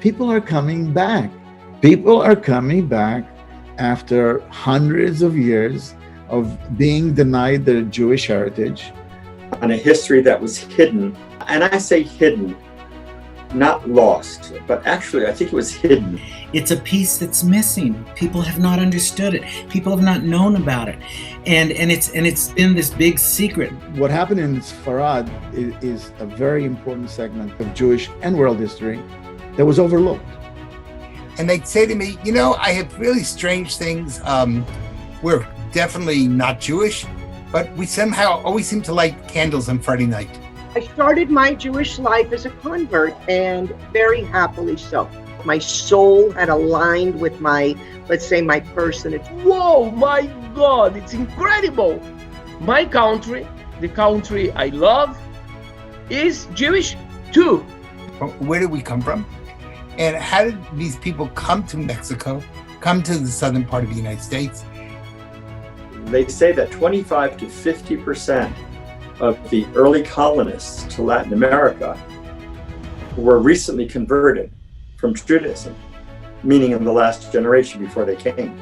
people are coming back. People are coming back after hundreds of years of being denied their Jewish heritage. On a history that was hidden, and I say hidden, not lost, but actually I think it was hidden. It's a piece that's missing. People have not understood it. People have not known about it. And it's been this big secret. What happened in Sfarad is a very important segment of Jewish and world history that was overlooked. And they'd say to me, you know, I have really strange things. We're definitely not Jewish, but we somehow always seem to light candles on Friday night. I started my Jewish life as a convert, and very happily so. My soul had aligned with my, let's say, my person. Whoa, my God, it's incredible. My country, the country I love, is Jewish too. Where did we come from? And how did these people come to Mexico, come to the southern part of the United States? They say that 25 to 50% of the early colonists to Latin America were recently converted from Judaism, meaning in the last generation before they came.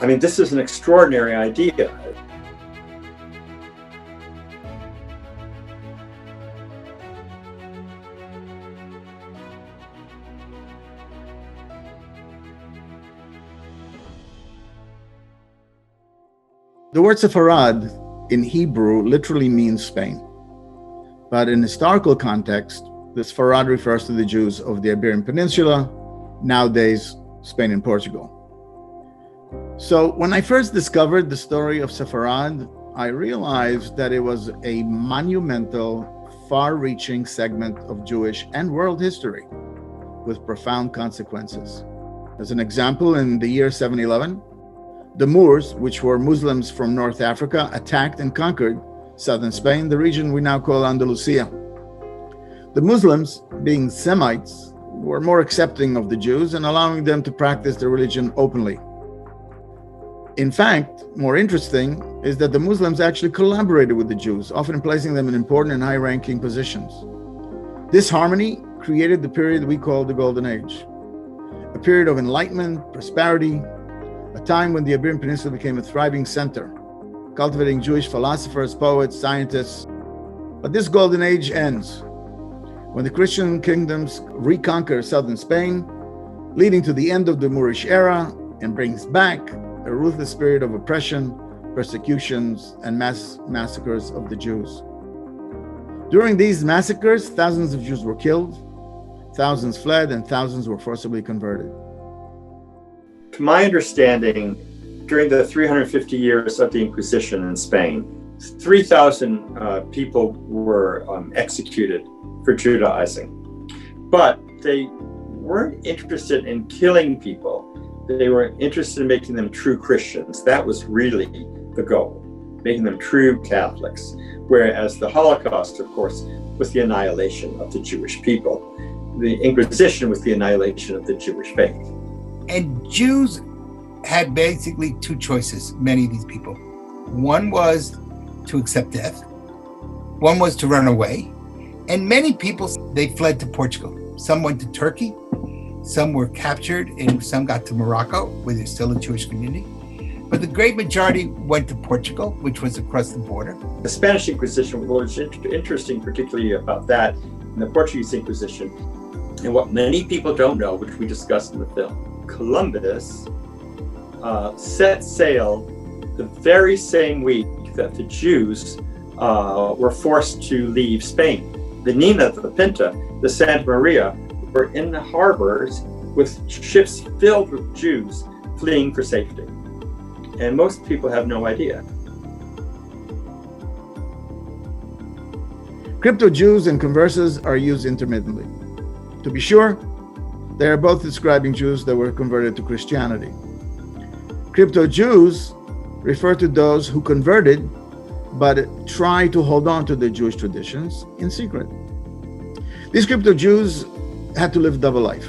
I mean, this is an extraordinary idea. The word Sepharad in Hebrew literally means Spain. But in historical context, the Sepharad refers to the Jews of the Iberian Peninsula, nowadays Spain and Portugal. So when I first discovered the story of Sepharad, I realized that it was a monumental, far-reaching segment of Jewish and world history with profound consequences. As an example, in the year 711, the Moors, which were Muslims from North Africa, attacked and conquered southern Spain, the region we now call Andalusia. The Muslims, being Semites, were more accepting of the Jews and allowing them to practice their religion openly. In fact, more interesting is that the Muslims actually collaborated with the Jews, often placing them in important and high-ranking positions. This harmony created the period we call the Golden Age, a period of enlightenment, prosperity, a time when the Iberian Peninsula became a thriving center, cultivating Jewish philosophers, poets, scientists. But this golden age ends when the Christian kingdoms reconquer southern Spain, leading to the end of the Moorish era, and brings back a ruthless period of oppression, persecutions, and mass massacres of the Jews. During these massacres, thousands of Jews were killed, thousands fled, and thousands were forcibly converted. To my understanding, during the 350 years of the Inquisition in Spain, 3,000 people were executed for Judaizing. But they weren't interested in killing people. They were interested in making them true Christians. That was really the goal, making them true Catholics. Whereas the Holocaust, of course, was the annihilation of the Jewish people. The Inquisition was the annihilation of the Jewish faith. And Jews had basically two choices, many of these people. One was to accept death. One was to run away. And many people, they fled to Portugal. Some went to Turkey. Some were captured, and some got to Morocco, where there's still a Jewish community. But the great majority went to Portugal, which was across the border. The Spanish Inquisition was interesting, particularly about that, and the Portuguese Inquisition. And what many people don't know, which we discussed in the film, Columbus set sail the very same week that the Jews were forced to leave Spain. The Nina, the Pinta, the Santa Maria were in the harbors with ships filled with Jews fleeing for safety. And most people have no idea. Crypto-Jews and converses are used intermittently. To be sure, they are both describing Jews that were converted to Christianity. Crypto-Jews refer to those who converted but try to hold on to their Jewish traditions in secret. These crypto-Jews had to live double life,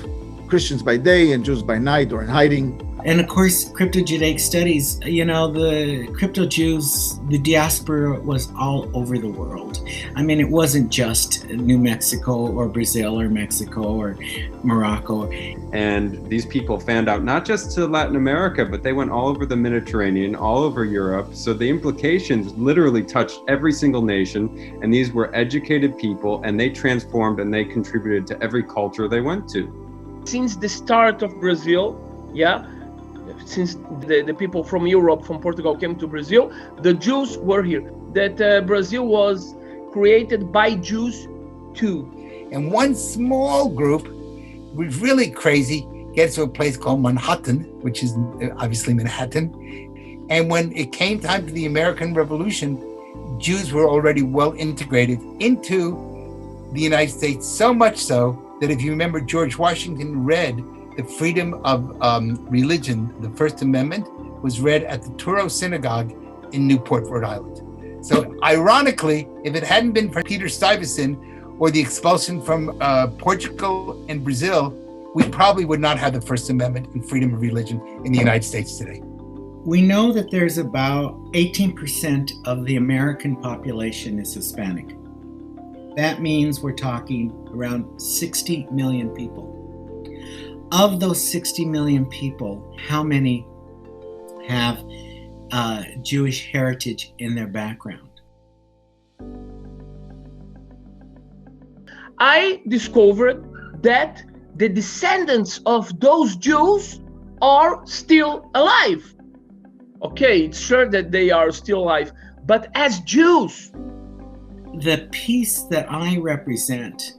Christians by day and Jews by night or in hiding. And of course, crypto-Judaic studies, the crypto-Jews, the diaspora was all over the world. I mean, it wasn't just New Mexico or Brazil or Mexico or Morocco. And these people fanned out not just to Latin America, but they went all over the Mediterranean, all over Europe. So the implications literally touched every single nation. And these were educated people, and they transformed and they contributed to every culture they went to. Since the start of Brazil, since the people from Europe, from Portugal came to Brazil, the Jews were here. That Brazil was created by Jews too. And one small group was really crazy, gets to a place called Manhattan, which is obviously Manhattan. And when it came time for the American Revolution, Jews were already well integrated into the United States, so much so that if you remember, George Washington read the freedom of religion, the First Amendment, was read at the Touro Synagogue in Newport, Rhode Island. So ironically, if it hadn't been for Peter Stuyvesant or the expulsion from Portugal and Brazil, we probably would not have the First Amendment and freedom of religion in the United States today. We know that there's about 18% of the American population is Hispanic. That means we're talking around 60 million people. Of those 60 million people, how many have Jewish heritage in their background? I discovered that the descendants of those Jews are still alive. Okay, it's sure that they are still alive, but as Jews. The piece that I represent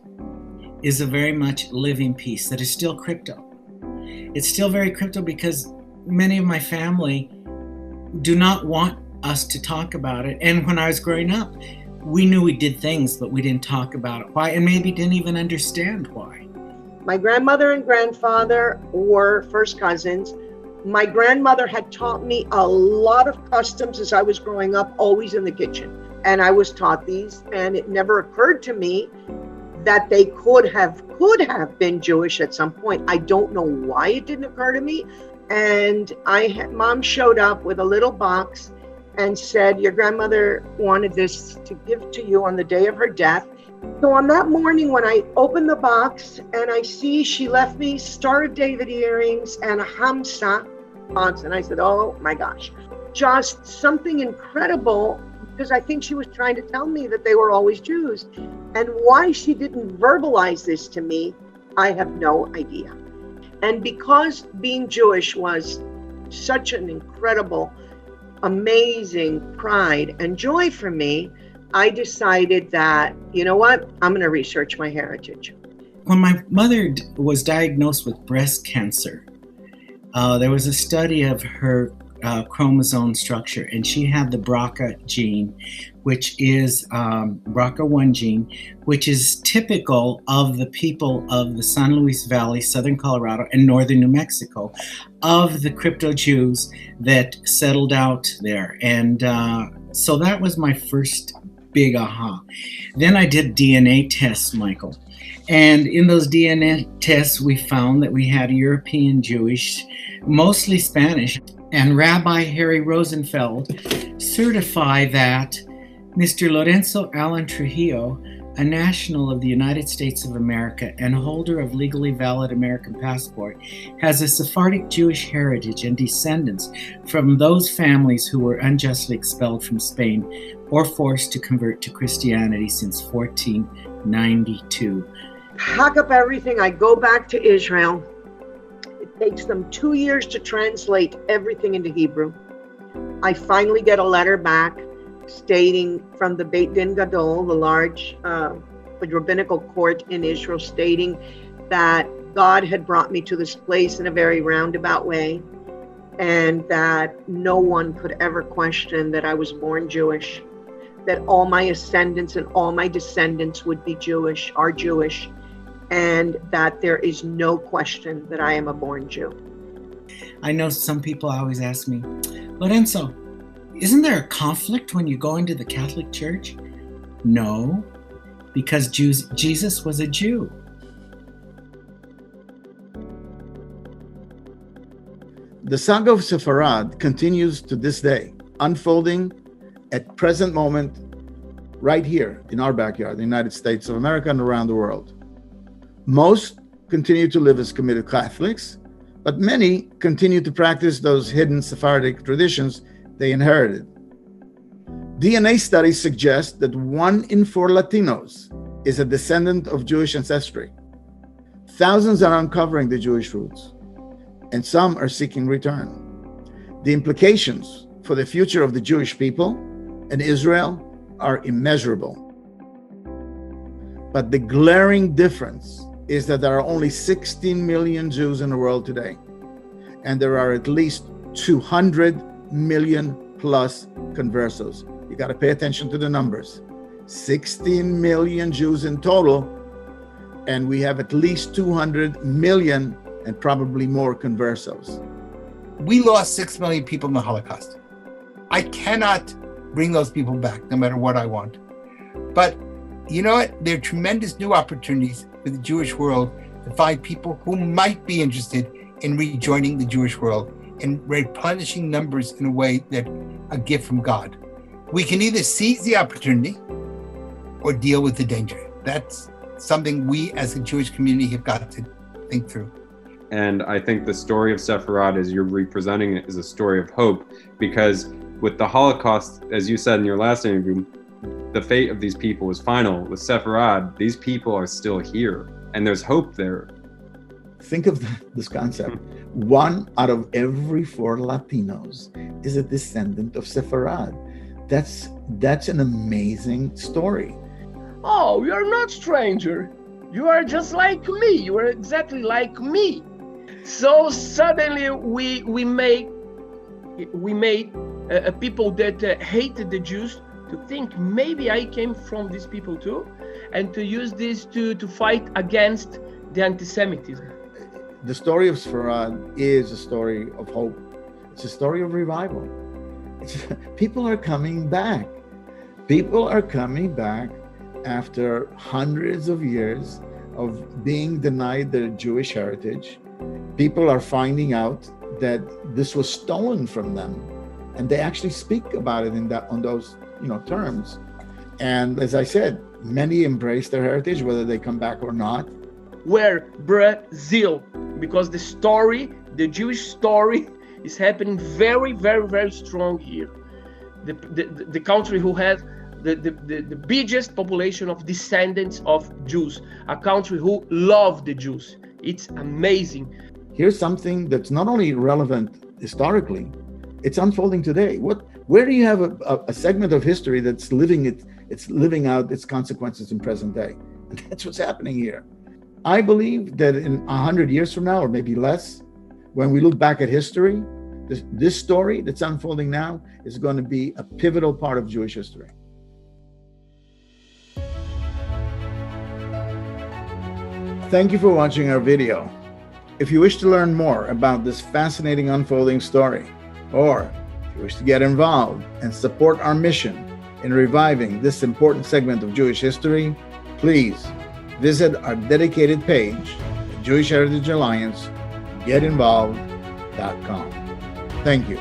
is a very much living piece that is still crypto. It's still very crypto because many of my family do not want us to talk about it. And when I was growing up, we knew we did things, but we didn't talk about it. Why? And maybe didn't even understand why. My grandmother and grandfather were first cousins. My grandmother had taught me a lot of customs as I was growing up, always in the kitchen. And I was taught these, and it never occurred to me that they could have been Jewish at some point. I don't know why it didn't occur to me. And Mom showed up with a little box and said, your grandmother wanted this to give to you on the day of her death. So on that morning, when I opened the box and I see she left me Star of David earrings and a Hamsa box, and I said, oh my gosh, just something incredible, because I think she was trying to tell me that they were always Jews. And why she didn't verbalize this to me, I have no idea. And because being Jewish was such an incredible, amazing pride and joy for me, I decided that, you know what, I'm going to research my heritage. When my mother was diagnosed with breast cancer, there was a study of her chromosome structure, and she had the BRCA gene, which is BRCA1 gene, which is typical of the people of the San Luis Valley, southern Colorado, and northern New Mexico, of the crypto Jews that settled out there. And so that was my first big aha. Then I did DNA tests, Michael. And in those DNA tests, we found that we had European Jewish, mostly Spanish. And Rabbi Harry Rosenfeld certified that Mr. Lorenzo Allen Trujillo, a national of the United States of America and holder of legally valid American passport, has a Sephardic Jewish heritage and descendants from those families who were unjustly expelled from Spain or forced to convert to Christianity since 1492. Pack up everything. I go back to Israel. It takes them 2 years to translate everything into Hebrew. I finally get a letter back stating from the Beit Din Gadol, the large rabbinical court in Israel, stating that God had brought me to this place in a very roundabout way, and that no one could ever question that I was born Jewish, that all my ascendants and all my descendants would be Jewish, are Jewish, and that there is no question that I am a born Jew. I know some people always ask me, Lorenzo, isn't there a conflict when you go into the Catholic Church? No, because Jesus was a Jew. The saga of Sepharad continues to this day, unfolding at present moment right here in our backyard, the United States of America and around the world. Most continue to live as committed Catholics, but many continue to practice those hidden Sephardic traditions they inherited. DNA studies suggest that 1 in 4 Latinos is a descendant of Jewish ancestry. Thousands are uncovering the Jewish roots, and some are seeking return. The implications for the future of the Jewish people and Israel are immeasurable. But the glaring difference is that there are only 16 million Jews in the world today, and there are at least 200 million plus conversos. You got to pay attention to the numbers. 16 million Jews in total, and we have at least 200 million and probably more conversos. We lost 6 million people in the Holocaust. I cannot bring those people back, no matter what I want. But you know what? There are tremendous new opportunities for the Jewish world to find people who might be interested in rejoining the Jewish world and replenishing numbers in a way that a gift from God. We can either seize the opportunity or deal with the danger. That's something we as a Jewish community have got to think through. And I think the story of Sepharad, as you're representing it, is a story of hope, because with the Holocaust, as you said in your last interview, the fate of these people was final. With Sepharad, these people are still here, and there's hope there. Think of this concept. 1 out of every 4 Latinos is a descendant of Sepharad. That's an amazing story. Oh, you're not stranger. You are just like me. You are exactly like me. So suddenly we made people that hated the Jews to think maybe I came from these people too, and to use this to fight against the anti-Semitism. The story of Sepharad is a story of hope. It's a story of revival. People are coming back. People are coming back after hundreds of years of being denied their Jewish heritage. People are finding out that this was stolen from them, and they actually speak about it on those terms. And as I said, many embrace their heritage, whether they come back or not. Where Brazil, because the Jewish story is happening very, very, very strong here. The country who has the biggest population of descendants of Jews, a country who love the Jews. It's amazing. Here's something that's not only relevant historically, it's unfolding today. Where do you have a segment of history that's living out its consequences in present day? And that's what's happening here. I believe that in 100 years from now, or maybe less, when we look back at history, this story that's unfolding now is going to be a pivotal part of Jewish history. Thank you for watching our video. If you wish to learn more about this fascinating unfolding story, or if you wish to get involved and support our mission in reviving this important segment of Jewish history, please visit our dedicated page, the Jewish Heritage Alliance, getinvolved.com. Thank you.